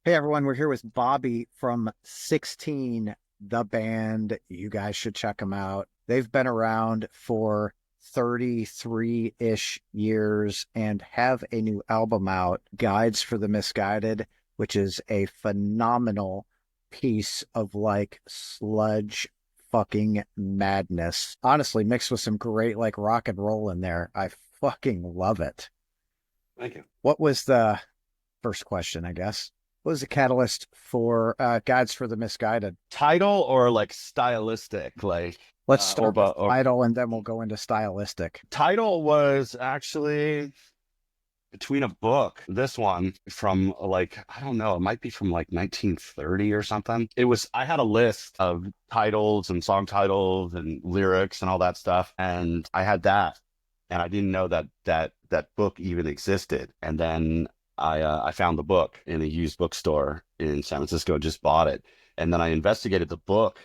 Hey everyone, we're here with Bobby from 16, the band. You guys should check them out. They've been around for 33-ish years and have a new album out, Guides for the Misguided, which is a phenomenal piece of like sludge fucking madness. Honestly, mixed with some great like rock and roll in there. I fucking love it. Thank you. What was the first question, I guess? What was the catalyst for Guides for the Misguided? Title or like stylistic, like Let's start with or title and then we'll go into stylistic. title was actually between a book. This one from like I don't know, it might be from like 1930 or something. I had a list of titles and song titles and lyrics and all that stuff, and I had that, and I didn't know that book even existed. And then I found the book in a used bookstore in San Francisco, just bought it, and then I investigated the book.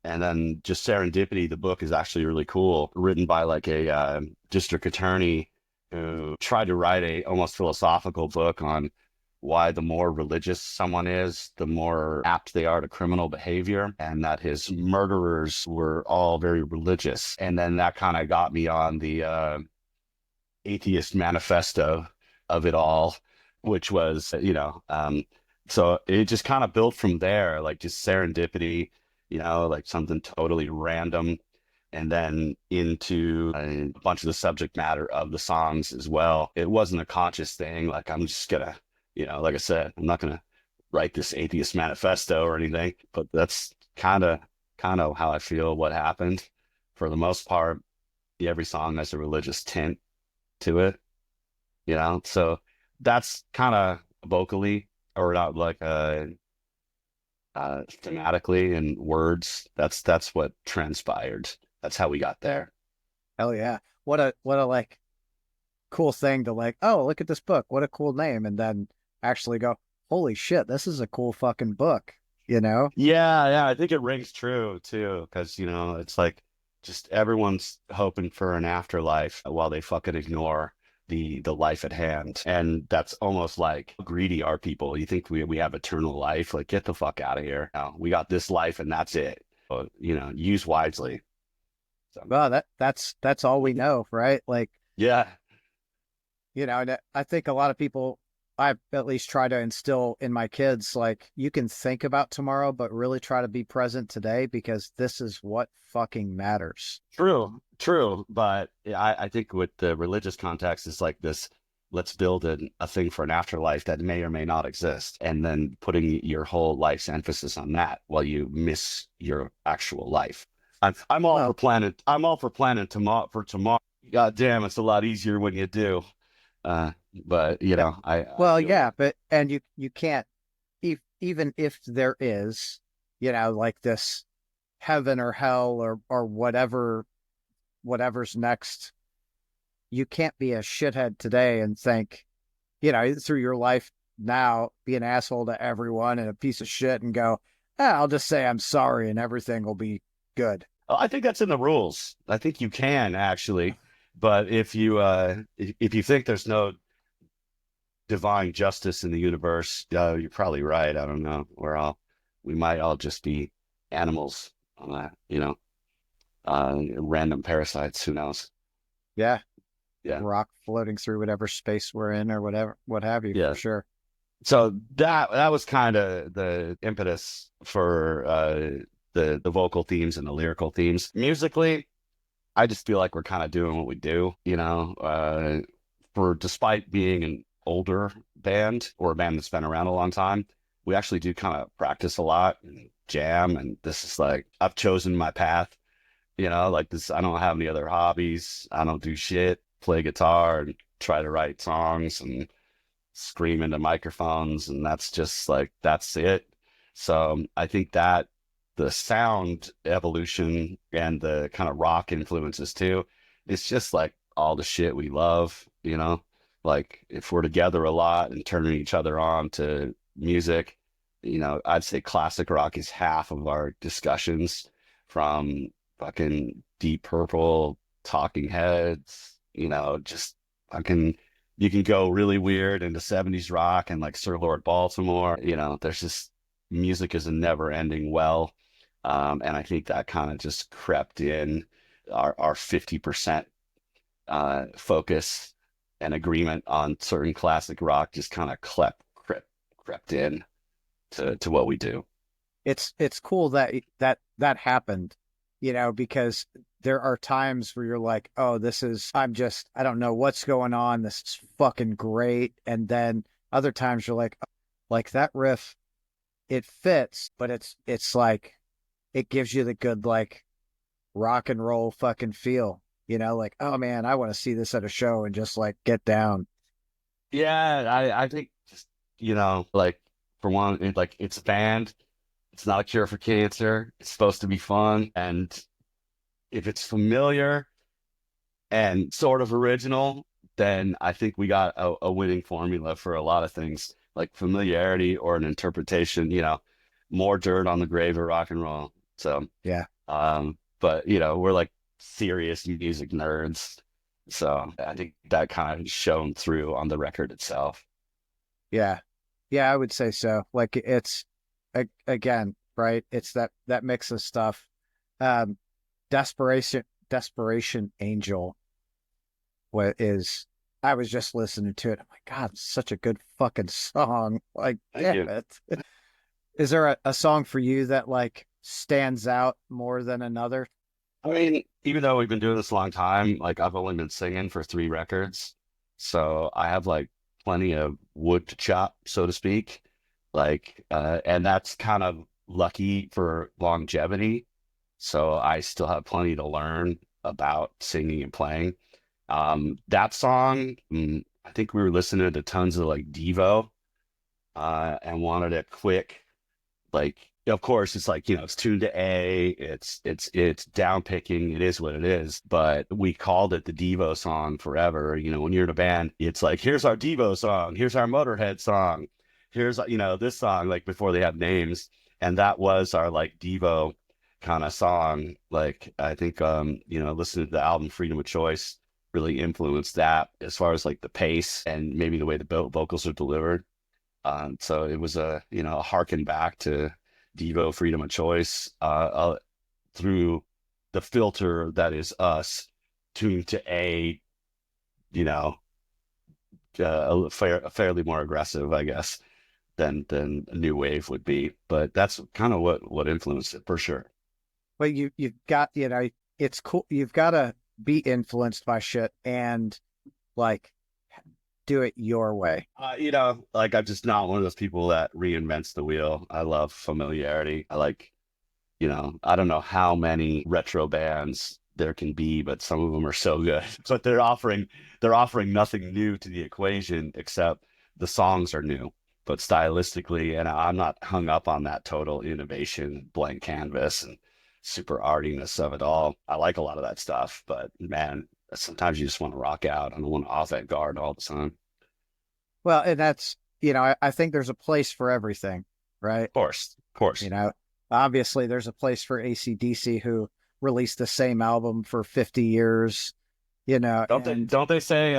And then just serendipity, the book is actually really cool, written by like a district attorney who tried to write a almost philosophical book on why the more religious someone is, the more apt they are to criminal behavior, and that his murderers were all very religious. And then that kind of got me on the atheist manifesto of it all, which was, so it just kind of built from there, like just serendipity, like something totally random, and then into a bunch of the subject matter of the songs as well. It wasn't a conscious thing. Like I'm just gonna, like I said, I'm not gonna write this atheist manifesto or anything, but that's kind of how I feel what happened. For the most part, every song has a religious tint to it, So that's kind of vocally or not like thematically in words. That's what transpired. That's how we got there. Hell yeah. What a like cool thing to like, oh, look at this book. What a cool name. And then actually go, holy shit, this is a cool fucking book, you know? Yeah, I think it rings true too, because it's like just everyone's hoping for an afterlife while they fucking ignore the life at hand. And that's almost like how greedy are people. You think we have eternal life? Like get the fuck out of here. No, we got this life and that's it. So, use wisely. So Well, that's all we know, right? Like, yeah, and I think a lot of people, I at least try to instill in my kids, like, you can think about tomorrow, but really try to be present today because this is what fucking matters. true. But I think with the religious context, it's like this, let's build a thing for an afterlife that may or may not exist. And then putting your whole life's emphasis on that while you miss your actual life. I'm all for Well, planning tomorrow for tomorrow. God damn, it's a lot easier when you do. But yeah, I well, feel yeah, you. but and you can't even if there is, like this heaven or hell or whatever's next, you can't be a shithead today and think, through your life now, be an asshole to everyone and a piece of shit and go, I'll just say I'm sorry and everything will be good. I think that's in the rules. I think you can actually, but if you think there's no divine justice in the universe, you're probably right. I don't know. We might all just be animals on that, random parasites. Who knows? Yeah. Yeah, Rock floating through whatever space we're in or whatever, what have you, for yeah. sure. So that was kind of the impetus for the vocal themes and the lyrical themes. Musically, I just feel like we're kind of doing what we do, for despite being an older band or a band that's been around a long time, we actually do kind of practice a lot and jam. And this is like, I've chosen my path, like this. I don't have any other hobbies. I don't do shit, play guitar and try to write songs and scream into microphones. And that's just like, that's it. So I think that the sound evolution and the kind of rock influences too, it's just like all the shit we love, like if we're together a lot and turning each other on to music, I'd say classic rock is half of our discussions, from fucking Deep Purple, Talking Heads, just fucking you can go really weird into 70s rock and like Sir Lord Baltimore. There's just music is a never ending well. And I think that kind of just crept in our 50% focus and agreement on certain classic rock just kind of crept in to what we do. It's cool that that happened, because there are times where you're like, oh, I don't know what's going on. This is fucking great. And then other times you're like, that riff, it fits, but it's like, it gives you the good, like, rock and roll fucking feel, like, oh man, I want to see this at a show and just like get down. Yeah, I think just, like for one, like it's a band. It's not a cure for cancer. It's supposed to be fun. And if it's familiar and sort of original, then I think we got a winning formula for a lot of things, like familiarity or an interpretation, more dirt on the grave of rock and roll. So, Yeah. but we're like serious music nerds. So I think that kind of shown through on the record itself. Yeah. Yeah, I would say so. Like it's again, right? It's that mix of stuff. Um, Desperation Angel. What is? I was just listening to it. I'm like, God, it's such a good fucking song. Like, Thank damn you. it. Is there a song for you that like stands out more than another? I mean, even though we've been doing this a long time, like I've only been singing for 3 records. So I have like plenty of wood to chop, so to speak. And that's kind of lucky for longevity. So I still have plenty to learn about singing and playing. That song, I think we were listening to tons of like Devo, and wanted a quick, like, of course, it's like, it's tuned to A, it's down picking, it is what it is. But we called it the Devo song forever. When you're in a band, it's like, here's our Devo song, here's our Motorhead song, here's this song, like before they had names. And that was our like Devo kind of song. Like I think listening to the album Freedom of Choice really influenced that as far as like the pace and maybe the way the vocals are delivered. So it was a harken back to Devo Freedom of Choice, through the filter that is us tuned to you know, fairly more aggressive, I guess, than a new wave would be. But that's kind of what influenced it for sure. Well, you've got, it's cool. You've got to be influenced by shit and like do it your way. Like I'm just not one of those people that reinvents the wheel. I love familiarity. I like, I don't know how many retro bands there can be, but some of them are so good. But they're offering nothing new to the equation except the songs are new, but stylistically, and I'm not hung up on that total innovation, blank canvas, and super artiness of it all. I like a lot of that stuff, but man, sometimes you just want to rock out. I don't want to avant-garde all the time. Well, and that's, I think there's a place for everything, right? Of course, of You course. know, obviously there's a place for AC/DC who released the same album for 50 years, Don't they and don't they say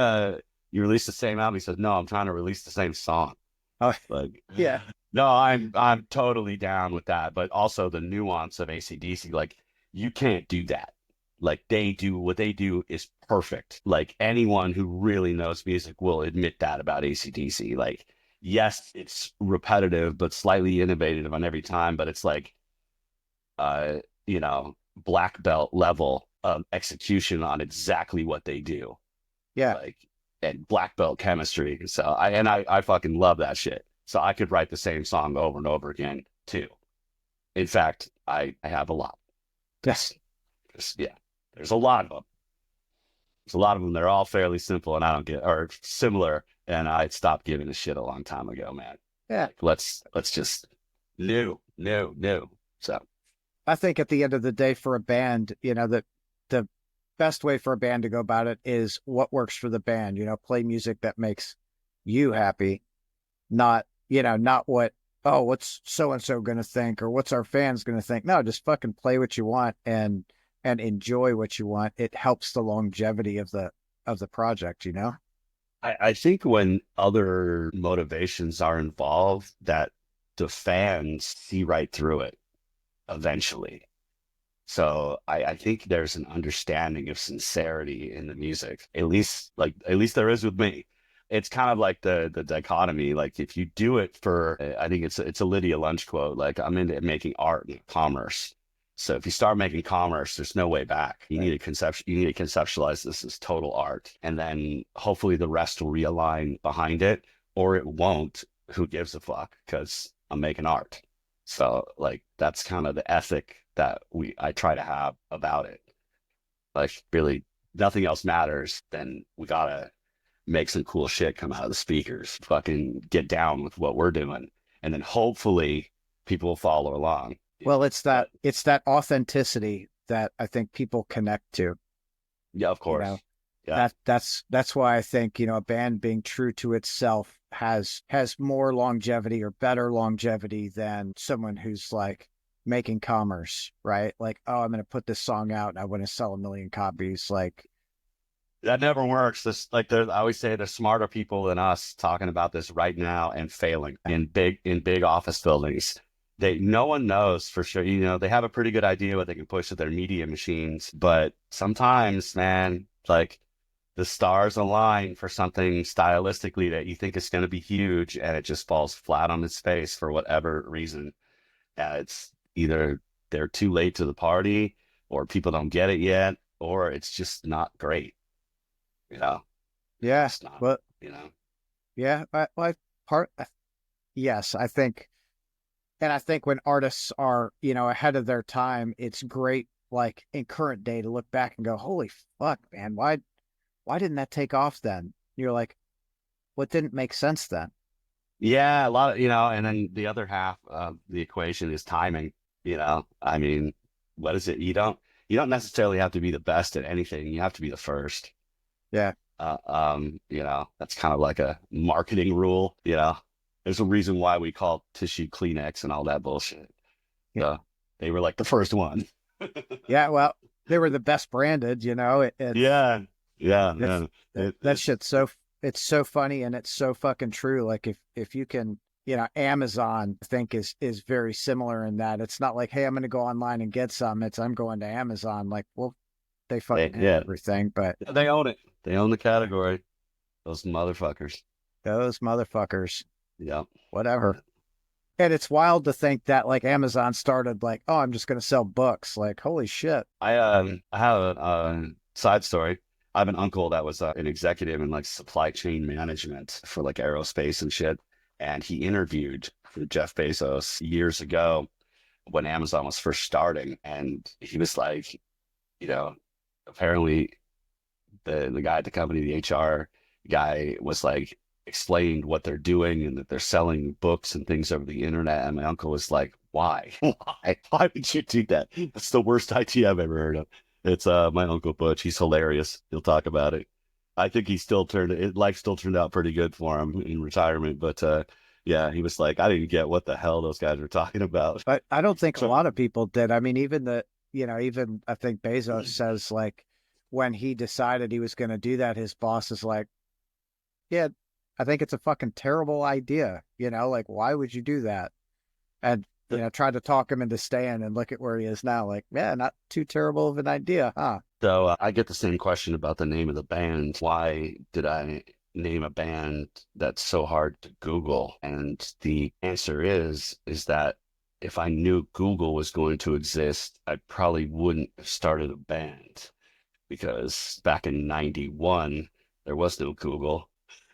you release the same album? He says, no, I'm trying to release the same song. oh, Like, yeah, no, I'm totally down with that. But also the nuance of AC/DC, like you can't do that. Like they do what they do is perfect. Like anyone who really knows music will admit that about AC/DC. Like, yes, it's repetitive, but slightly innovative on every time. But it's like uh, black belt level of execution on exactly what they do. yeah. Like, and black belt chemistry. So I fucking love that shit. So I could write the same song over and over again too. In fact, I have a lot. Yes. Yeah, there's a lot of them. There's a lot of them. They're all fairly simple, and I don't get or similar. And I stopped giving a shit a long time ago, man. Yeah. Like, let's just new. So I think at the end of the day for a band, that the best way for a band to go about it is what works for the band, play music that makes you happy, not, not what, oh, what's so and so going to think or what's our fans going to think. No, just fucking play what you want and enjoy what you want. It helps the longevity of the project. I think when other motivations are involved, that the fans see right through it eventually. So I think there's an understanding of sincerity in the music, at least there is with me. It's kind of like the dichotomy. Like if you do it for, I think it's a Lydia Lunch quote. Like I'm into making art and commerce. So if you start making commerce, there's no way back. You need to conceptualize this as total art, and then hopefully the rest will realign behind it, or it won't. Who gives a fuck? Because I'm making art. So like that's kind of the ethic that I try to have about it. Like really nothing else matters. Then we gotta make some cool shit come out of the speakers. Fucking get down with what we're doing. And then hopefully people will follow along. Well, But it's that authenticity that I think people connect to. yeah, of You know, course. Yeah. that's why I think, a band being true to itself has more longevity or better longevity than someone who's like making commerce, right? Like, oh, I'm going to put this song out and I want to sell 1 million copies. Like, That never works. This like there's I always say there's smarter people than us talking about this right now and failing in big office buildings. No one knows for sure. They have a pretty good idea what they can push with their media machines, but sometimes, man, like the stars align for something stylistically that you think is going to be huge, and it just falls flat on its face for whatever reason. It's either they're too late to the party, or people don't get it yet, or it's just not great. You know, yeah, it's not, but you know. yeah, part, yes, I think, and I think when artists are, ahead of their time, it's great, like in current day to look back and go, holy fuck, man, why didn't that take off then? You're like, what didn't make sense then? Yeah, a lot of, and then the other half of the equation is timing, I mean, what is it? You don't necessarily have to be the best at anything. You have to be the first. Yeah. That's kind of like a marketing rule, There's a reason why we call tissue Kleenex and all that bullshit. Yeah. So they were like the first one. Yeah. Well, they were the best branded, Yeah. Yeah. it's, Yeah. that shit's it's so funny and it's so fucking true. Like if you can, Amazon I think is very similar in that it's not like, hey, I'm going to go online and get some. It's I'm going to Amazon. Like, well, they fucking have Yeah. everything, but They own it. They own the category. Those motherfuckers. those motherfuckers, Yeah. whatever. And it's wild to think that like Amazon started like, oh, I'm just going to sell books. Like, holy shit. I have a side story. I have an uncle that was an executive in like supply chain management for like aerospace and shit. And he interviewed Jeff Bezos years ago when Amazon was first starting. And he was like, you know, apparently the guy at the company, the HR guy, was like explained what they're doing and that they're selling books and things over the internet. And my uncle was like, "Why? Why would you do that? That's the worst idea I've ever heard of." It's my Uncle Butch. He's hilarious. He'll talk about it. I think life still turned out pretty good for him in retirement. But yeah, he was like, I didn't get what the hell those guys were talking about. But I don't think a So lot of people did. I mean, even I think Bezos says like when he decided he was going to do that, his boss is like, yeah, I think it's a fucking terrible idea. Like, why would you do that? And, tried to talk him into staying and look at where he is now. Like, yeah, not too terrible of an idea, huh? So I get the same question about the name of the band. Why did I name a band that's so hard to Google? And the answer is that if I knew Google was going to exist, I probably wouldn't have started a band because back in 91, there was no Google.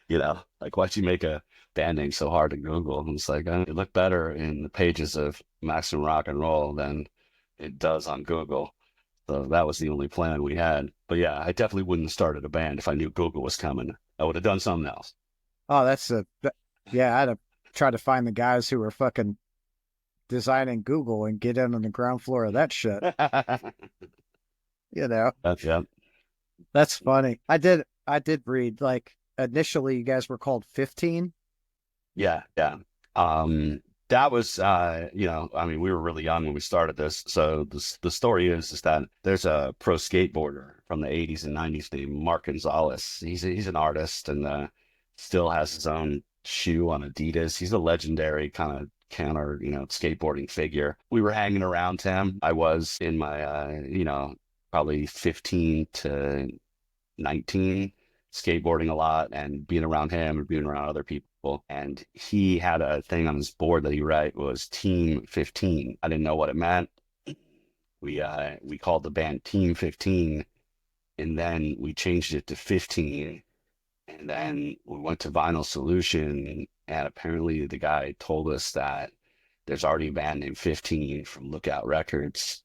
Like why'd you make a band name so hard to Google? And it's like, it looked better in the pages of Maximum Rock and Roll than it does on Google. So that was the only plan we had. But yeah, I definitely wouldn't have started a band if I knew Google was coming. I would have done something else. Oh, yeah, I had to try to find the guys who were fucking designing Google and get in on the ground floor of that shit. You know, Yeah. that's funny. I did read like initially you guys were called 15. Yeah. Yeah. Um, that was, I mean, we were really young when we started this. So the story is that there's a pro skateboarder from the 80s and 90s named Mark Gonzalez. He's an artist and still has his own shoe on Adidas. He's a legendary kind of counter, skateboarding figure. We were hanging around him. I was in my, probably 15 to 19, skateboarding a lot and being around him and being around other people. And he had a thing on his board that he wrote was Team 15. I didn't know what it meant. We called the band Team 15, and then we changed it to 15. And then we went to Vinyl Solution, and apparently the guy told us that there's already a band named 15 from Lookout Records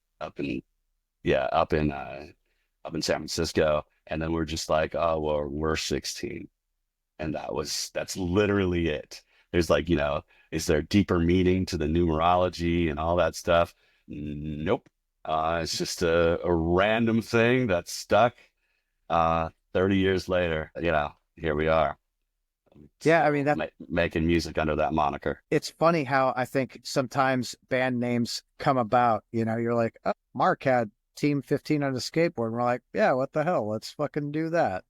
yeah, up in San Francisco. And then we're just like, oh, well, we're 16. And that's literally it. There's like, is there a deeper meaning to the numerology and all that stuff? Nope. It's just a random thing that stuck. 30 years later, here we are. Yeah, I mean Still that making music under that moniker. it's funny how I think sometimes band names come about. You're like, oh, Mark had Team 15 on a skateboard. And we're like, yeah, what the hell? Let's fucking do that.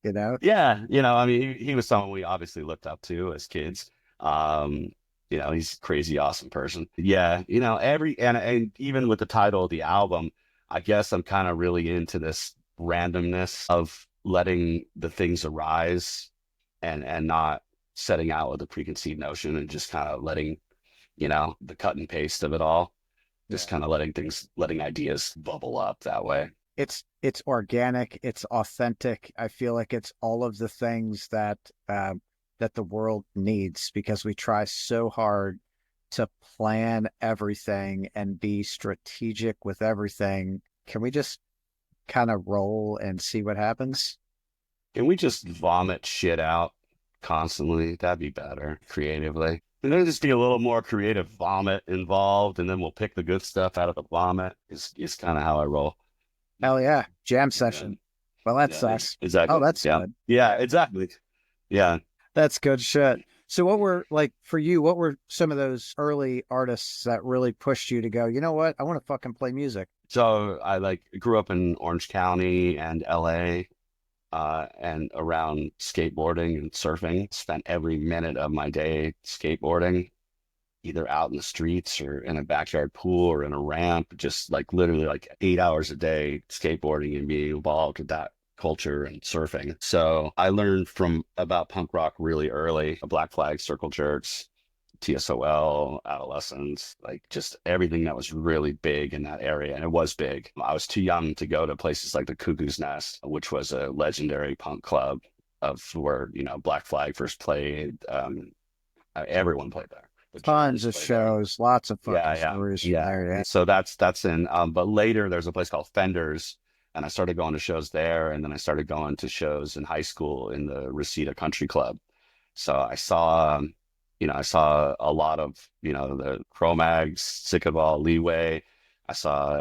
You know? Yeah, I mean, he was someone we obviously looked up to as kids. Um, he's a crazy, awesome person. Yeah, and even with the title of the album, I guess I'm kind of really into this randomness of letting the things arise and not setting out with a preconceived notion and just kind of letting, the cut and paste of it all, just Yeah. kind of letting ideas bubble up that way. It's organic, it's authentic. I feel like it's all of the things that the world needs because we try so hard to plan everything and be strategic with everything. Can we just kind of roll and see what happens? Can we just vomit shit out constantly? That'd be better creatively. And there'll just be a little more creative vomit involved, and then we'll pick the good stuff out of the vomit. Is kind of how I roll. Hell yeah, jam Yeah, session. Well, that yeah, sucks. Oh, exactly. that's Yeah, good. yeah, exactly. Yeah. That's good shit. So what were like for you, what were some of those early artists that really pushed you to go, you know what? I want to fucking play music. So I grew up in Orange County and LA, and around skateboarding and surfing. Spent every minute of my day skateboarding, either out in the streets or in a backyard pool or in a ramp, just like literally like 8 hours a day skateboarding and being involved with that culture and surfing. So I learned from about punk rock really early, Black Flag, Circle Jerks, TSOL, Adolescents, like just everything that was really big in that area. And it was big. I was too young to go to places like the Cuckoo's Nest, which was a legendary punk club of where, Black Flag first played. Everyone played there. The Tons Germs of played there. shows, lots of Yeah, fucking yeah, stories from yeah. there. Yeah. So that's in. But later there's a place called Fenders, and I started going to shows there, and then I started going to shows in high school in the Reseda Country Club. So I saw a lot of, the Cro-Mags, Sick of All Leeway. I saw,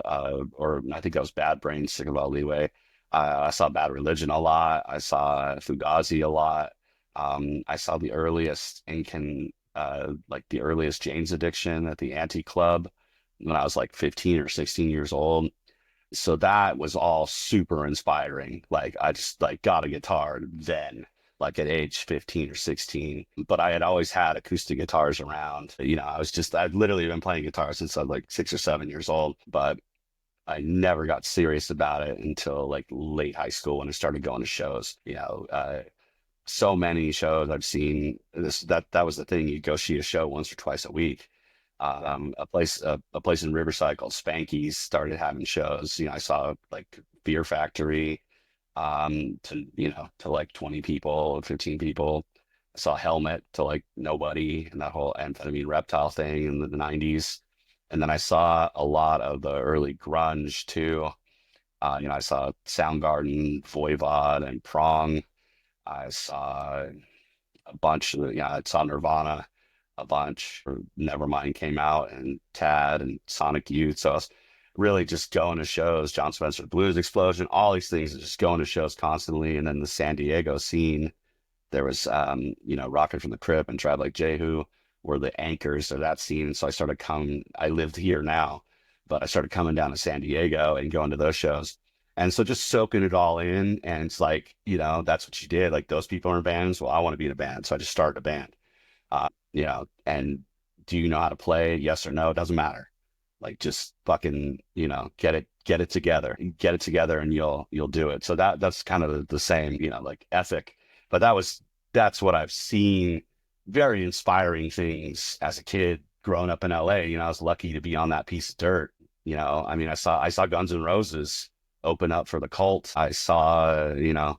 or I think that was Bad Brains, Sick of All Leeway. I saw Bad Religion a lot. I saw Fugazi a lot. I saw the earliest like the earliest Jane's Addiction at the Anti Club when I was like 15 or 16 years old. So that was all super inspiring. Like I just like got a guitar then, like at age 15 or 16. But I had always had acoustic guitars around. I'd literally been playing guitar since I was like 6 or 7 years old, but I never got serious about it until like late high school when I started going to shows. So many shows I've seen. That was the thing. You go see a show once or twice a week. A place in Riverside called Spanky's started having shows. I saw like Fear Factory, to like 20 people, 15 people. I saw Helmet to like nobody, and that whole amphetamine reptile thing in the 90s. And then I saw a lot of the early grunge too. I saw Soundgarden, Voivod, and Prong. I saw a bunch of, I saw Nirvana a bunch. Or Nevermind came out, and Tad and Sonic Youth. So I was really just going to shows, John Spencer Blues Explosion, all these things, just going to shows constantly. And then the San Diego scene, there was, Rocket from the Crypt and Tribe Like Jehu, were the anchors of that scene. So I started coming, I lived here now, but I started coming down to San Diego and going to those shows. And so just soaking it all in. And it's like, that's what you did. Like those people are in bands. Well, I want to be in a band. So I just started a band, and do you know how to play? Yes or no? It doesn't matter. Like just fucking, get it together and you'll do it. So that's kind of the same, like ethic. But that's what I've seen, very inspiring things as a kid growing up in LA. I was lucky to be on that piece of dirt. I mean, I saw Guns N' Roses open up for the Cult. I saw, a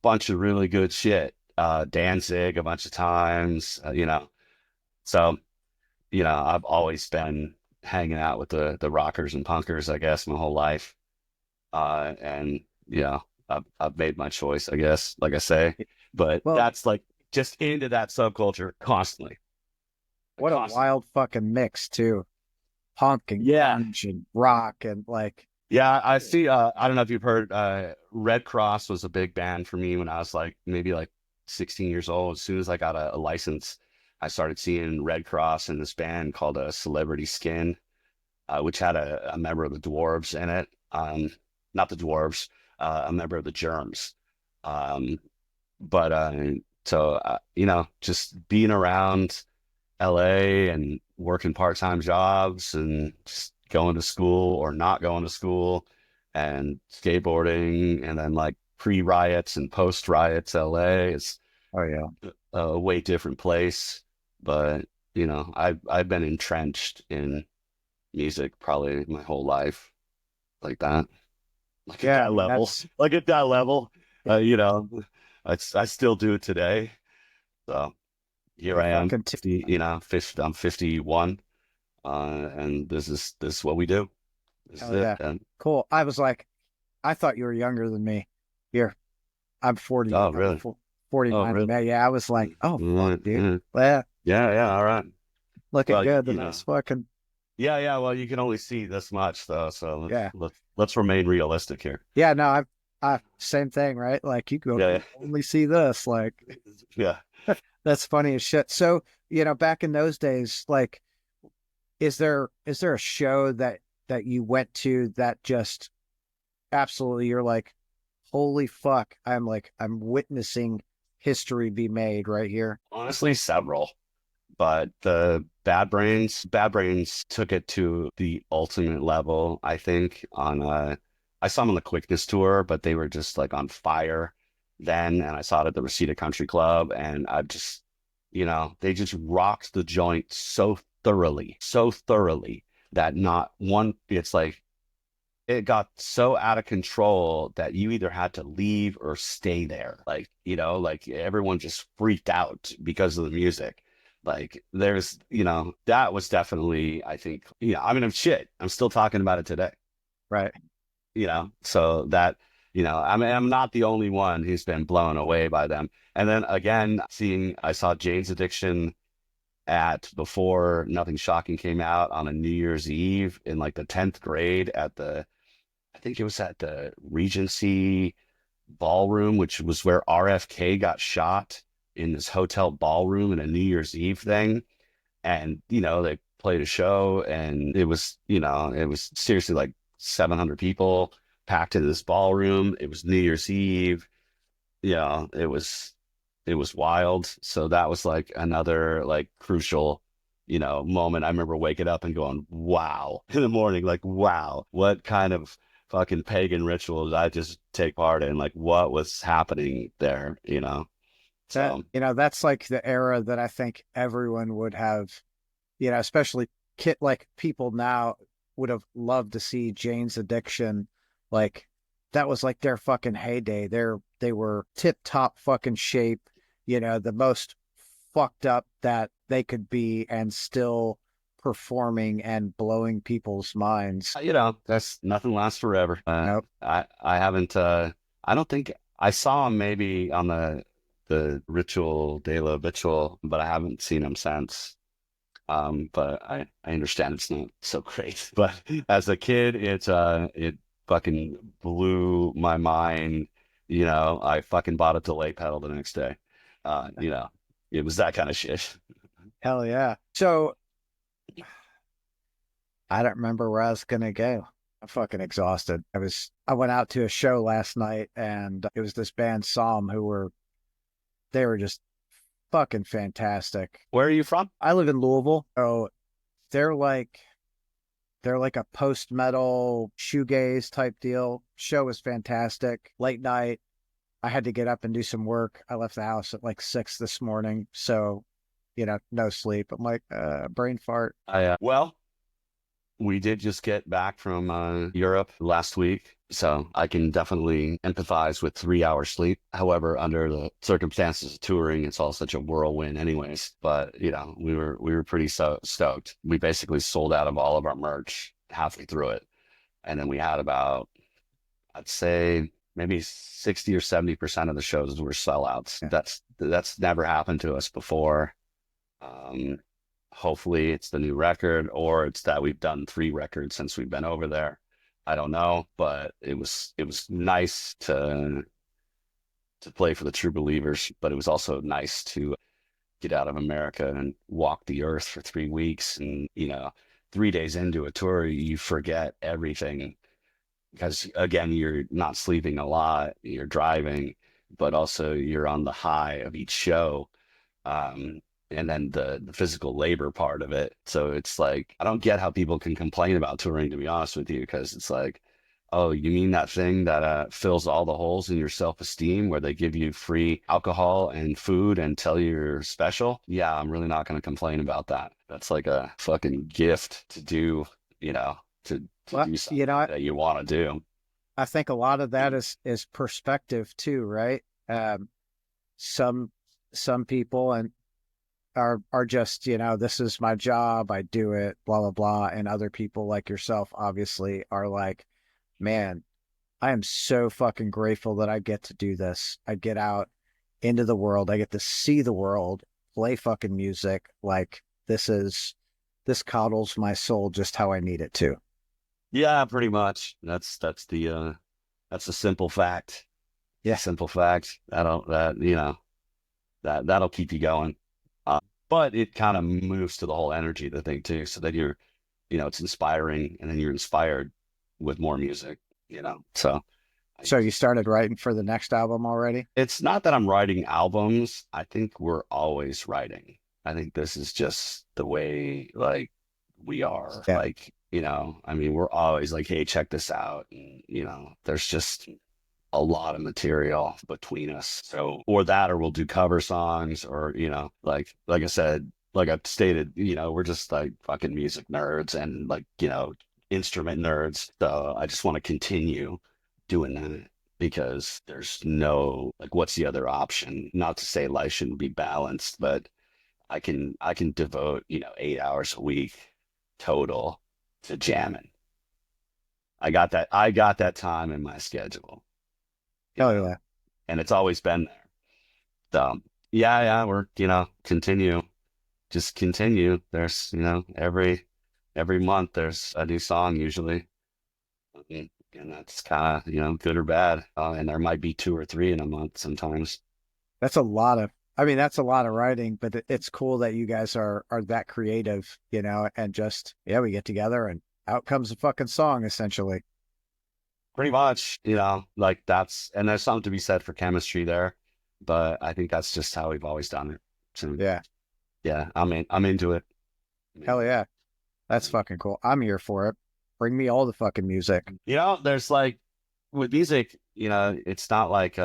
bunch of really good shit. Danzig a bunch of times, so, I've always been hanging out with the rockers and punkers, I guess, my whole life. And I've made my choice, I guess, like I say, but Well, that's like just into that subculture constantly, what a constantly. wild fucking mix too. Punk and Yeah. grunge and rock and like, Yeah. I see. I don't know if you've heard, Red Cross was a big band for me when I was like, maybe like 16 years old. As soon as I got a license, I started seeing Red Cross in this band called Celebrity Skin, which had a member of the Dwarves in it. Not the Dwarves, a member of the Germs. Um, but just being around LA and working part-time jobs and just going to school or not going to school and skateboarding, and then like pre-riots and post-riots, LA is oh yeah. a way different place. But I've been entrenched in music probably my whole life, like that, like at Yeah, I that mean level, that's like at that level. Uh, you know, I still do it today. So here pretty I am, fucking 50, 50, I'm 51, and this is what we do. This is hell it. yeah. And Cool. I was like, I thought you were younger than me. Here, I'm 40, oh, I'm really? Oh, 49. really? Man, yeah, I was like, oh fuck, Mm, dude. Yeah, Well, yeah, yeah. All right. looking Well, good the nice fucking yeah, yeah. Well, you can only see this much, though. So yeah. let's remain realistic here. Yeah, no, I same thing, right? Like you go Yeah, only see this. Like yeah. that's funny as shit. So, back in those days, like is there a show that you went to that just absolutely you're like, holy fuck, I'm witnessing history be made right here. Honestly, several. But the Bad Brains took it to the ultimate level, I think. I saw them on the Quickness tour, but they were just like on fire then. And I saw it at the Reseda Country Club, and they just rocked the joint so thoroughly that not one, it's like it got so out of control that you either had to leave or stay there. Like, like everyone just freaked out because of the music. Like that was definitely, I think, I mean, I'm still talking about it today, Right. so that, I mean, I'm not the only one who's been blown away by them. And then again, I saw Jane's Addiction at before Nothing Shocking came out on a New Year's Eve in like the 10th grade I think it was at the Regency Ballroom, which was where RFK got shot, in this hotel ballroom in a New Year's Eve thing. And, they played a show, and it was seriously like 700 people packed into this ballroom. It was New Year's Eve. It was wild. So that was like another like crucial, moment. I remember waking up and going, wow, in the morning, like, wow, what kind of fucking pagan ritual did I just take part in? Like, what was happening there? That, So, that's like the era that I think everyone would have, especially like people now would have loved to see Jane's Addiction. Like that was like their fucking heyday. They were tip top fucking shape, the most fucked up that they could be and still performing and blowing people's minds. that's nothing lasts forever. Nope. I haven't, I don't think I saw him maybe on the Ritual de la Ritual, but I haven't seen him since. But I understand it's not so great. But as a kid, it fucking blew my mind. I fucking bought a delay pedal the next day. It was that kind of shit. Hell yeah. So I don't remember where I was gonna go. I'm fucking exhausted. I went out to a show last night and it was this band Psalm they were just fucking fantastic. Where are you from? I live in Louisville. So they're like they're like a post metal shoegaze type deal. Show was fantastic. Late night. I had to get up and do some work. I left the house at like 6 this morning. So, no sleep. I'm like, brain fart. Well, we did just get back from Europe last week, so I can definitely empathize with 3 hours sleep. However, under the circumstances of touring, it's all such a whirlwind, anyways. But we were pretty stoked. We basically sold out of all of our merch halfway through it, and then we had about, I'd say, maybe 60 or 70% of the shows were sellouts. Yeah. That's never happened to us before. Um, Hopefully it's the new record, or it's that we've done 3 records since we've been over there. I don't know, but it was nice to play for the true believers, but it was also nice to get out of America and walk the earth for 3 weeks. And 3 days into a tour, you forget everything because again, you're not sleeping a lot, you're driving, but also you're on the high of each show. Um, and then the physical labor part of it. So it's like, I don't get how people can complain about touring, to be honest with you, because it's like, oh, you mean that thing that fills all the holes in your self-esteem where they give you free alcohol and food and tell you you're special? Yeah, I'm really not going to complain about that. That's like a fucking gift to do, to Well, do something that you want to do. I think a lot of that is perspective too, right? Some some people and are just, this is my job, I do it, blah blah blah. And other people like yourself obviously are like, man, I am so fucking grateful that I get to do this. I get out into the world, I get to see the world, play fucking music. Like this coddles my soul just how I need it to. Yeah, pretty much. That's a simple fact. Yeah. Simple fact. That'll keep you going. But it kind of moves to the whole energy of the thing too. So that it's inspiring, and then you're inspired with more music, So So you started writing for the next album already? it's not that I'm writing albums. I think we're always writing. I think this is just the way like we are. Yeah. Like, I mean, we're always like, hey, check this out. And, there's just a lot of material between us. So, or that, or we'll do cover songs, or, like I said, like I stated, we're just like fucking music nerds and like, instrument nerds. So I just want to continue doing that because there's no, like, what's the other option? Not to say life shouldn't be balanced, but I can devote, 8 hours a week total to jamming. I got that time in my schedule, Oh yeah. and it's always been there. So yeah, we're, just continue. There's, every month there's a new song usually. And that's kind of, good or bad. And there might be 2 or 3 in a month sometimes. That's a lot of, I mean, that's a lot of writing, but it's cool that you guys are that creative, and just, yeah, we get together and out comes a fucking song essentially. Pretty much, like and there's something to be said for chemistry there, but I think that's just how we've always done it. So Yeah. yeah, I'm into it. Hell yeah. That's fucking cool. I'm here for it. Bring me all the fucking music. There's like with music, it's not like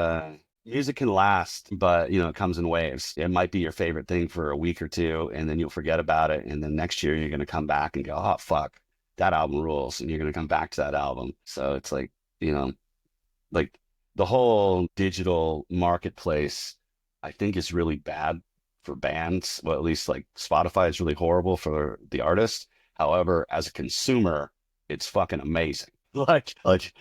music can last, but it comes in waves. It might be your favorite thing for a week or two, and then you'll forget about it. And then next year you're gonna come back and go, oh fuck, that album rules, and you're gonna come back to that album. So it's like, you know, like the whole digital marketplace, I think is really bad for bands. Well, at least like Spotify is really horrible for the artist. However, as a consumer, it's fucking amazing. Like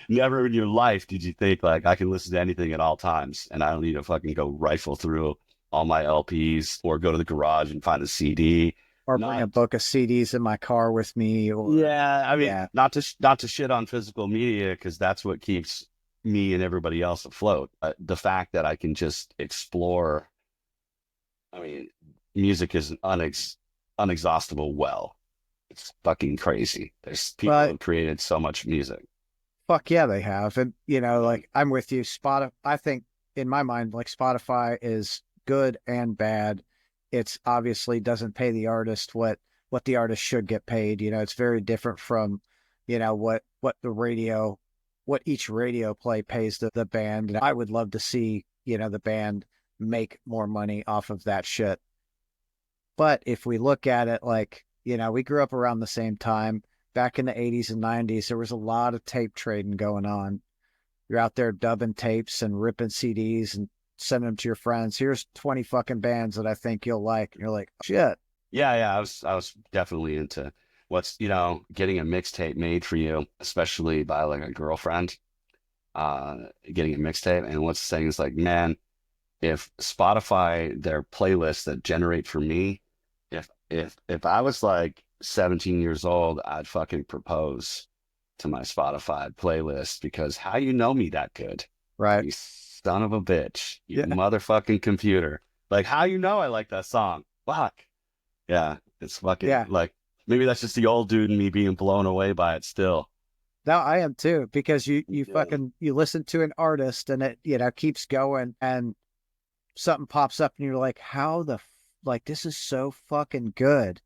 never in your life did you think like I can listen to anything at all times and I don't need to fucking go rifle through all my LPs or go to the garage and find a CD. Or bring a book of CDs in my car with me. Or Yeah, I mean, yeah. not to shit on physical media because that's what keeps me and everybody else afloat. The fact that I can just explore, I mean, music is unexhaustible well. It's fucking crazy. There's people who But have created so much music. fuck yeah, they have. And like I'm with you. Spotify, I think in my mind, like Spotify is good and bad. It's obviously doesn't pay the artist what the artist should get paid. It's very different from, what the radio, what each radio play pays the band. And I would love to see, the band make more money off of that shit. But if we look at it like, we grew up around the same time. Back in the 80s and 90s, there was a lot of tape trading going on. You're out there dubbing tapes and ripping CDs and sending them to your friends. Here's 20 fucking bands that I think you'll like. And you're like, shit. Yeah, yeah, I was definitely into what's, getting a mixtape made for you, especially by like a girlfriend, uh, getting a mixtape. And what's saying is like, man, if Spotify, their playlists that generate for me, if I was like 17 years old, I'd fucking propose to my Spotify playlist because how you know me that good? Right. You son of a bitch, you Yeah. motherfucking computer. Like how you know I like that song? Fuck. Yeah, it's fucking Yeah. like maybe that's just the old dude in me being blown away by it still. Now I am too, because you Yeah. fucking you listen to an artist and it, keeps going and something pops up and you're like, how the like this is so fucking good.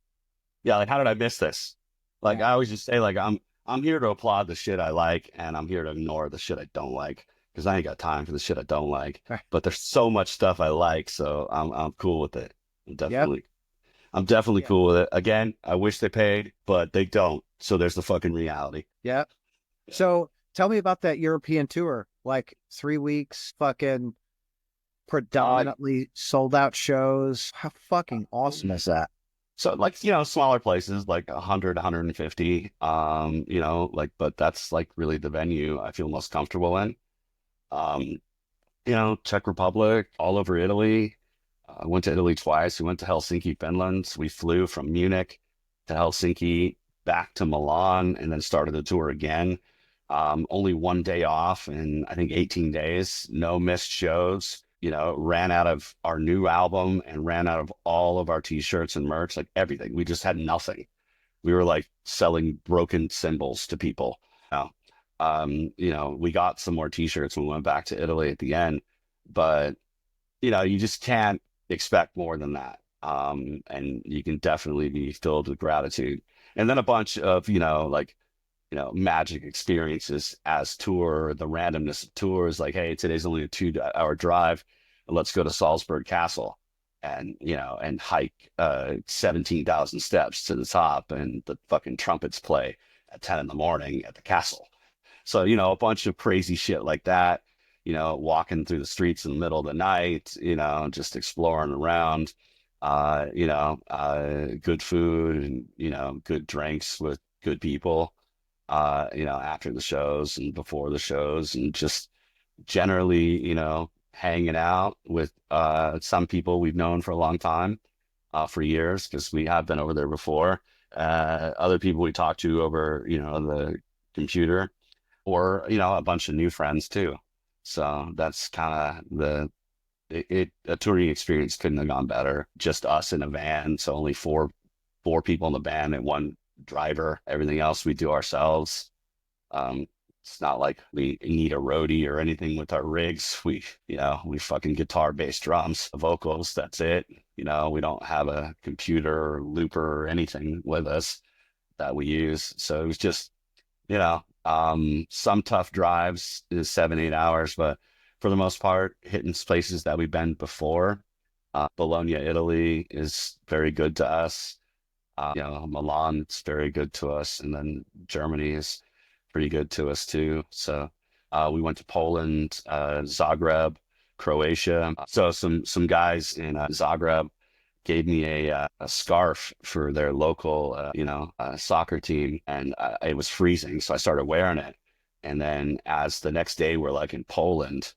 Yeah, like how did I miss this? Like Yeah. I always just say like I'm here to applaud the shit I like and I'm here to ignore the shit I don't like because I ain't got time for the shit I don't like. But there's so much stuff I like, so I'm cool with it. I'm Yep. definitely I'm definitely Yeah. cool with it. Again, I wish they paid, but they don't. So there's the fucking reality. Yep. Yeah. So tell me about that European tour. Like 3 weeks, fucking Uh, predominantly sold out shows. How fucking awesome is that? so like, smaller places like 100, 150, like, but that's like really the venue I feel most comfortable in. Um, Czech Republic, all over Italy. I went to Italy twice. We went to Helsinki, Finland. We flew from Munich to Helsinki, back to Milan, and then started the tour again. Only one day off in I think 18 days, no missed shows. Ran out of our new album and ran out of all of our t-shirts and merch, like everything. We just had nothing. We were like selling broken cymbals to people. Now, we got some more t-shirts when we went back to Italy at the end, but you just can't expect more than that. And you can definitely be filled with gratitude. And then a bunch of, like, magic experiences as tour, the randomness of tours, like, hey, today's only a 2 hour drive. Let's go to Salzburg Castle and, and hike 17,000 steps to the top and the fucking trumpets play at 10 in the morning at the castle. So, a bunch of crazy shit like that, walking through the streets in the middle of the night, just exploring around, good food and, good drinks with good people, after the shows and before the shows and just generally, hanging out with some people we've known for a long time, for years, because we have been over there before. Other people we talked to over, the computer or a bunch of new friends too. So that's kind of a touring experience couldn't have gone better. Just us in a van, so only four people in the band and one driver. Everything else we do ourselves. Um, it's not like we need a roadie or anything with our rigs. We fucking guitar, bass, drums, vocals. That's it. We don't have a computer or looper or anything with us that we use. So it was just some tough drives is 7, 8 hours, but for the most part, hitting places that we've been before. Bologna, Italy is very good to us. Milan, it's very good to us. And then Germany is pretty good to us too. So we went to Poland, Zagreb, Croatia. So some guys in Zagreb gave me a scarf for their local, soccer team, and it was freezing, so I started wearing it. And then as the next day, we're like in Poland,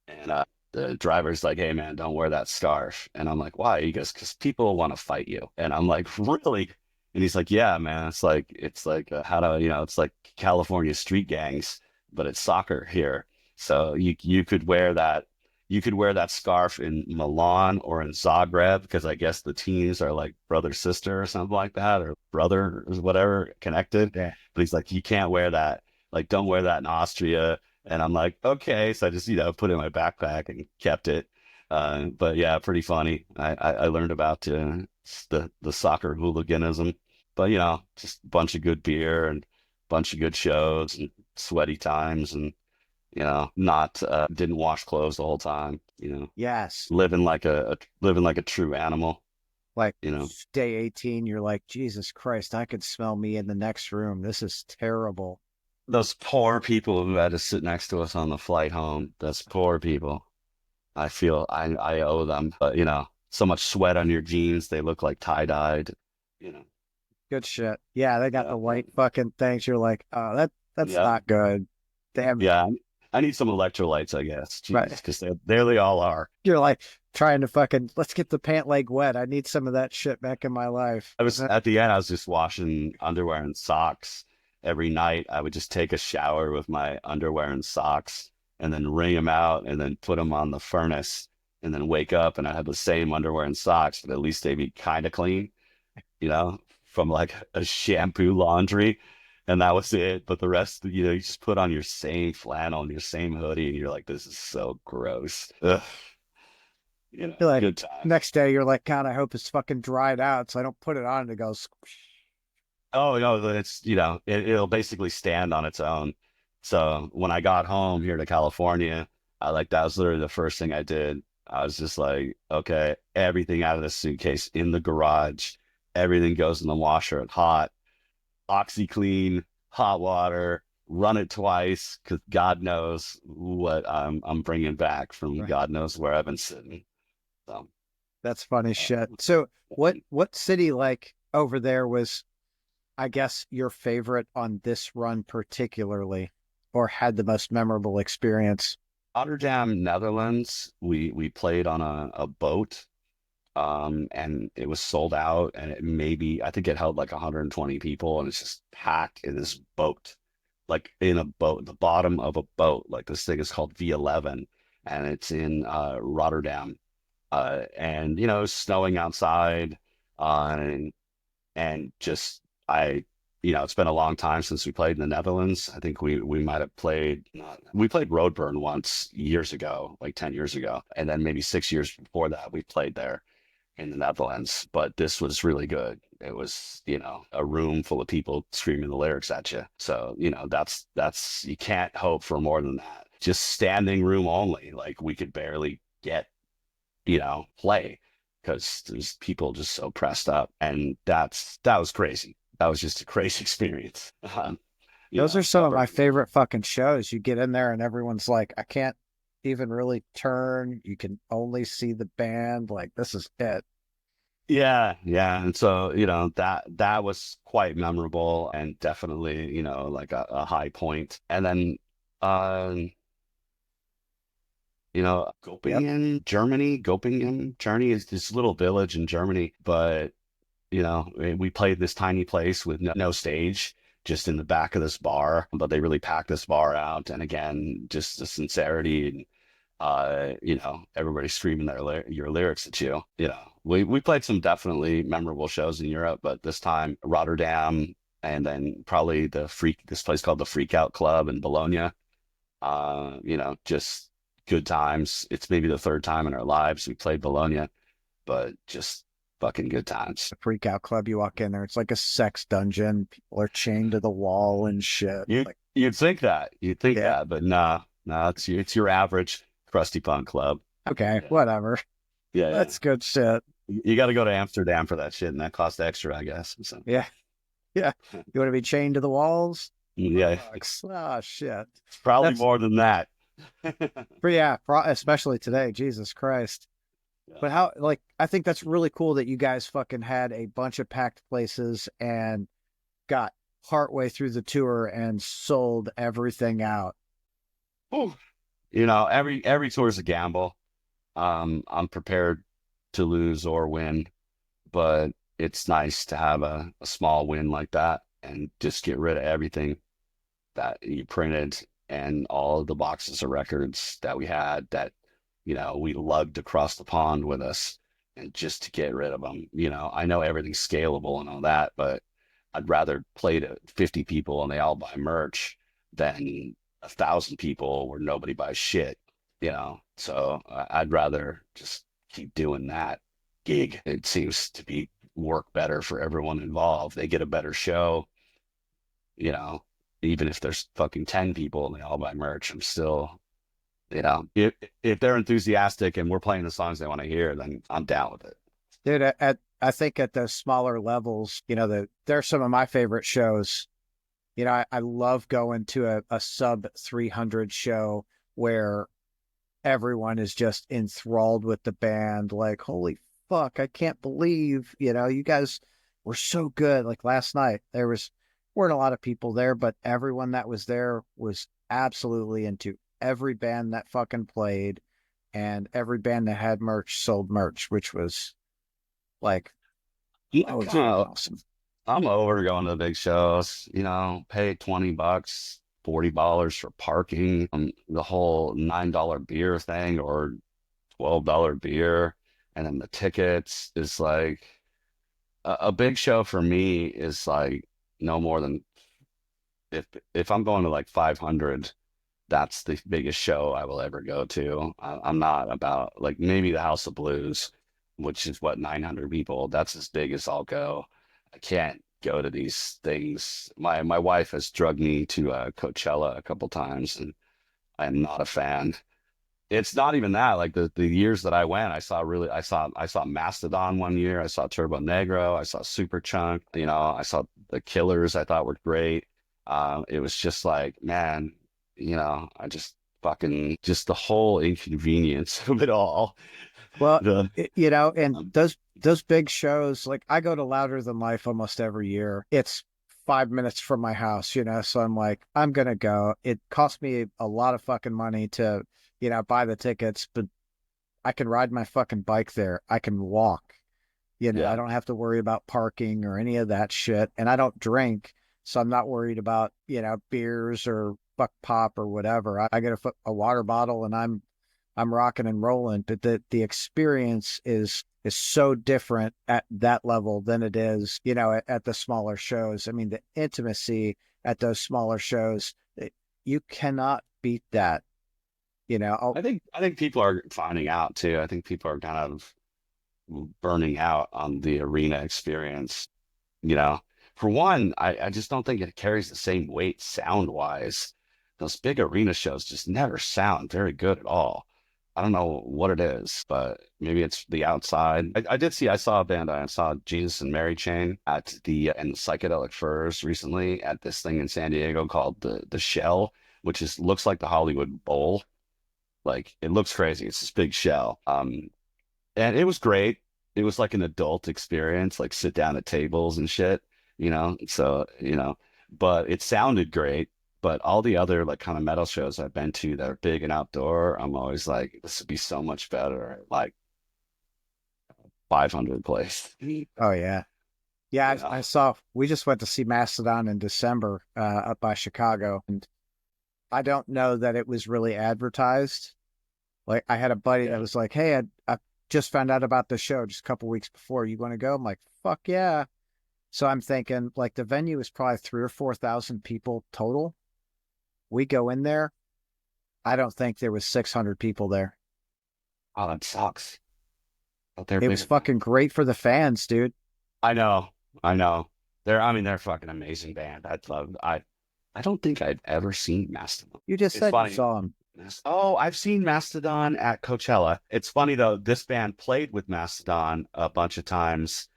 and the driver's like, "Hey, man, don't wear that scarf." And I'm like, "Why?" He goes, "Because people want to fight you." And I'm like, "Really?" And he's like, "Yeah, man. It's like how do it's like California street gangs, but it's soccer here. So you could wear that." you could wear that scarf in Milan or in Zagreb because I guess the teams are like brother sister or something like that, or brother or whatever connected. Yeah. But he's like, you can't wear that. Like, don't wear that in Austria. And I'm like, okay. So I just, put it in my backpack and kept it. But yeah, pretty funny. I learned about the soccer hooliganism, but just a bunch of good beer and bunch of good shows and sweaty times and not didn't wash clothes the whole time, Yes. living like a true animal, Like you know. day 18, you're like, Jesus Christ, I could smell me in the next room. This is terrible. Those poor people who had to sit next to us on the flight home, those poor people. I feel I owe them, but so much sweat on your jeans, they look like tie-dyed, you know. Good shit. Yeah, they got Yeah, the white fucking things. You're like, oh, that's yeah, not good. Damn it. yeah. I need some electrolytes, I guess. Jeez, Right. because there they all are. You're like trying to fucking let's get the pant leg wet. I need some of that shit back in my life. I was at the end, I was just washing underwear and socks every night. I would just take a shower with my underwear and socks and then wring them out and then put them on the furnace and then wake up and I had the same underwear and socks, but at least they'd be kind of clean, from like a shampoo laundry. And that was it. But the rest, you just put on your same flannel and your same hoodie and you're like, this is so gross. Ugh. You're like Good times. next day you're like, God, I hope it's fucking dried out so I don't put it on and it goes. Oh no, it's it'll basically stand on its own. So when I got home here to California, that was literally the first thing I did. I was just like, okay, everything out of the suitcase in the garage, everything goes in the washer at hot, OxyClean, hot water, run it twice because God knows what I'm bringing back from Right. God knows where I've been sitting. So That's funny shit. So what city like over there was, I guess, your favorite on this run particularly, or had the most memorable experience? Rotterdam, Netherlands, we played on a boat, and it was sold out, and I think it held like 120 people, and it's just packed in this boat, like in a boat, the bottom of a boat. Like this thing is called V11, and it's in Rotterdam, and it's snowing outside, and just it's been a long time since we played in the Netherlands. I think we might have we played Roadburn once years ago, like 10 years ago, and then maybe 6 years before that we played there in the Netherlands. But this was really good. It was a room full of people screaming the lyrics at you. So that's you can't hope for more than that. Just standing room only. Like we could barely get play because there's people just so pressed up. And that was crazy. That was just a crazy experience. Those are some of my Cover. favorite fucking shows. You get in there and everyone's like, I can't even really turn. You can only see the band. Like, this is it. Yeah, yeah. And so, that was quite memorable and definitely, like a high point. And then, Yep. Gopingen, Germany is this little village in Germany, but we played this tiny place with no stage, just in the back of this bar, but they really packed this bar out. And again, just the sincerity and, everybody screaming your lyrics at you. We played some definitely memorable shows in Europe, but this time Rotterdam and then probably this place called the Freak Out Club in Bologna. Just good times. It's maybe the third time in our lives we played Bologna, but just fucking good times. The freak out club, you walk in there, it's like a sex dungeon. People are chained to the wall and shit. You Like, you'd think that. You'd think yeah, that, but nah, it's your average crusty punk club. okay, Yeah. whatever. Yeah, yeah. That's good shit. You got to go to Amsterdam for that shit, and that costs extra, I guess. So Yeah. Yeah. You want to be chained to the walls? yeah, Bucks. Oh shit. it's probably That's more than that. yeah, especially today. Jesus Christ. But how, like, I think that's really cool that you guys fucking had a bunch of packed places and got partway through the tour and sold everything out. Whew. Every tour is a gamble. I'm prepared to lose or win, but it's nice to have a small win like that and just get rid of everything that you printed and all of the boxes of records that we had that we lugged across the pond with us and just to get rid of them. I know everything's scalable and all that, but I'd rather play to 50 people and they all buy merch than 1,000 people where nobody buys shit. So I'd rather just keep doing that gig. It seems to be work better for everyone involved. They get a better show, you know, even if there's fucking 10 people and they all buy merch. I'm still, if they're enthusiastic and we're playing the songs they want to hear, then I'm down with it. Dude, I think at those smaller levels, they're some of my favorite shows. I love going to a sub 300 show where everyone is just enthralled with the band. Like, holy fuck, I can't believe, you guys were so good. Like last night, weren't a lot of people there, but everyone that was there was absolutely into every band that fucking played, and every band that had merch sold merch, which was like, that was awesome. I'm over going to the big shows, pay $20, $40 for parking, the whole $9 beer thing or $12 beer. And then the tickets is like a big show for me is like no more than if I'm going to like 500, that's the biggest show I will ever go to. I'm not about like maybe the House of Blues, which is what 900 people. That's as big as I'll go. I can't go to these things. My wife has drugged me to Coachella a couple times, and I am not a fan. It's not even that. Like the years that I went, I saw Mastodon one year. I saw Turbo Negro. I saw Superchunk. I saw the Killers. I thought were great. It was just like, man, I just fucking just the whole inconvenience of it all. Well, The and um, those big shows, like I go to Louder Than Life almost every year. It's 5 minutes from my house, so I'm like, I'm gonna go. It cost me a lot of fucking money to, buy the tickets, but I can ride my fucking bike there. I can walk. I yeah, don't have to worry about parking or any of that shit. And I don't drink, so I'm not worried about, beers or buck pop or whatever. I get a water bottle and I'm rocking and rolling. But the experience is so different at that level than it is, at the smaller shows. I mean, the intimacy at those smaller shows, you cannot beat that. Oh, I think people are finding out too. I think people are kind of burning out on the arena experience. You know, for one, I just don't think it carries the same weight sound wise. Those big arena shows just never sound very good at all. I don't know what it is, but maybe it's the outside. I saw a band. I saw Jesus and Mary Chain at the and Psychedelic Furs recently at this thing in San Diego called the Shell, which is looks like the Hollywood Bowl. Like it looks crazy. It's this big shell. And it was great. It was like an adult experience, like sit down at tables and shit, So, but it sounded great. But all the other like kind of metal shows I've been to that are big and outdoor, I'm always like, this would be so much better at like 500 place. oh yeah. Yeah, Yeah. I saw. We just went to see Mastodon in December up by Chicago, and I don't know that it was really advertised. Like, I had a buddy that Yeah. was like, "Hey, I just found out about the show just a couple weeks before. You want to go?" I'm like, "Fuck yeah!" So I'm thinking, like, the venue is probably 3 or 4 thousand people total. We go in there. I don't think there was 600 people there. Oh, that sucks. But they're It was bigger than fucking great for the fans, dude. I know. I know. They're a fucking amazing band. I don't think I've ever seen Mastodon. You just It's said you funny. saw him. Oh, I've seen Mastodon at Coachella. It's funny though, this band played with Mastodon a bunch of times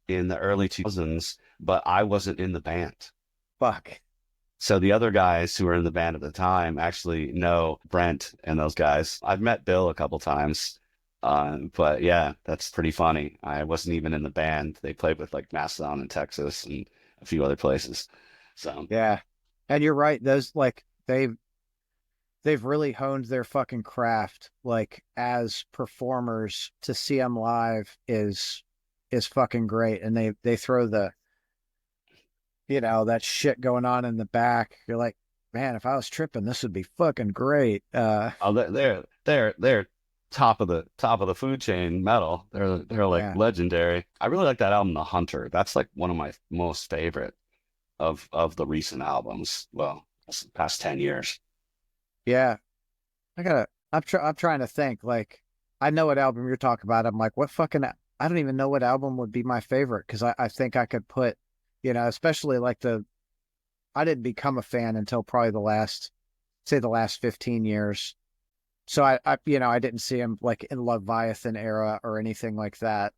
in the early 2000s, but I wasn't in the band. Fuck. So the other guys who were in the band at the time actually know Brent and those guys. I've met Bill a couple times. But yeah, that's pretty funny. I wasn't even in the band. They played with like Mastodon in Texas and a few other places. So Yeah. And you're right. Those like they've really honed their fucking craft like as performers. To see them live is fucking great, and they throw the that shit going on in the back. You're like, man, if I was tripping, this would be fucking great. oh, they're top of the food chain metal. They're like Yeah. legendary. I really like that album, The Hunter. That's like one of my most favorite of the recent albums. Well, past 10 years. Yeah. I'm trying to think. Like, I know what album you're talking about. I'm like, what fucking, I don't even know what album would be my favorite because I think I could put, especially like I didn't become a fan until probably say the last 15 years. So I didn't see him like in Leviathan era or anything like that.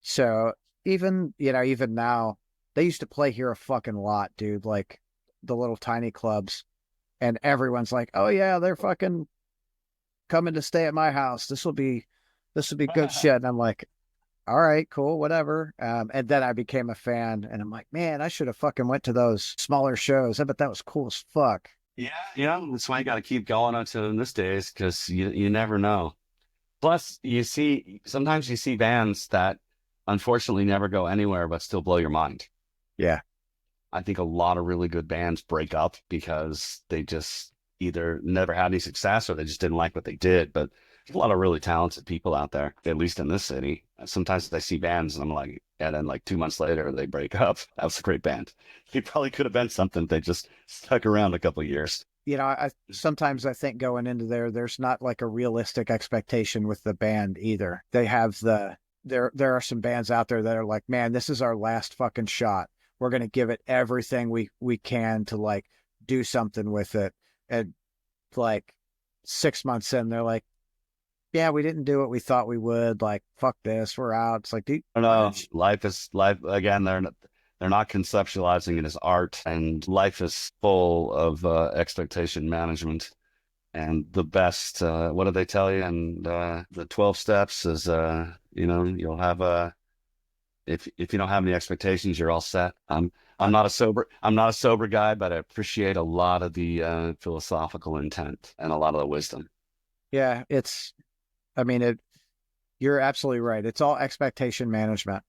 So even now, they used to play here a fucking lot, dude. Like the little tiny clubs, and everyone's like, "Oh yeah, they're fucking coming to stay at my house. This will be good shit." And I'm like, "All right, cool, whatever." And then I became a fan, and I'm like, "Man, I should have fucking went to those smaller shows. I bet that was cool as fuck." Yeah, that's why you got to keep going until in this days because you never know. Plus, sometimes you see bands that unfortunately never go anywhere but still blow your mind. Yeah, I think a lot of really good bands break up because they just either never had any success or they just didn't like what they did. But there's a lot of really talented people out there, at least in this city. Sometimes I see bands and I'm like, and then like 2 months later they break up. That was a great band. He probably could have been something. They just stuck around a couple of years. I sometimes I think going into there's not like a realistic expectation with the band either. They have there are some bands out there that are like, man, this is our last fucking shot. We're gonna give it everything we can to like do something with it. And like 6 months in, they're like, yeah, we didn't do what we thought we would. Like, fuck this, we're out. It's like, dude, I don't know. Life is life again. They're not conceptualizing it as art, and life is full of expectation management. And the best, what do they tell you? And the 12 steps is, you'll have if you don't have any expectations, you're all set. I'm not a sober guy, but I appreciate a lot of the philosophical intent and a lot of the wisdom. yeah, I mean, you're absolutely right. It's all expectation management,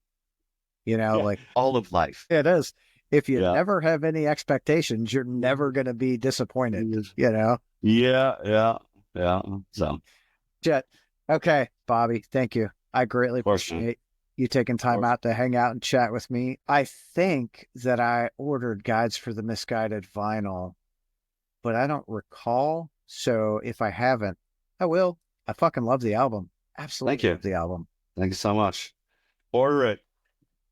Yeah, like all of life. it is. If you Yeah. never have any expectations, you're never going to be disappointed. Yeah, yeah, yeah. So, of Jet. Okay, Bobby, thank you. I greatly course, man. appreciate you taking Of time course. out to hang out and chat with me. I think that I ordered guides for the Misguided vinyl, but I don't recall. So if I haven't, I will. I fucking love the album. Thank Absolutely you. love the album. Thank you so much. Order it.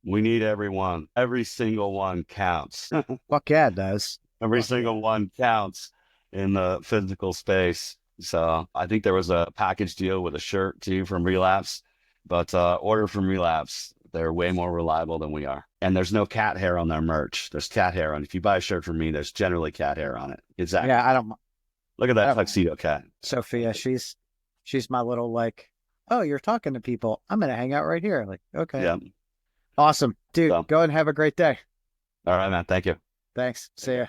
We need everyone. Every single one counts. Fuck yeah, it does. Every Fuck yeah. single one counts in the physical space. So I think there was a package deal with a shirt too from Relapse, but order from Relapse. They're way more reliable than we are. And there's no cat hair on their merch. There's cat hair on. If you buy a shirt from me, there's generally cat hair on it. Yeah, Exactly. Look at I that don't mind. tuxedo cat. Sophia, she's my little like, oh, you're talking to people. I'm gonna hang out right here. Like, okay. Yeah. Awesome. Dude, So, go and have a great day. all right, man. Thank you. Thanks. See ya.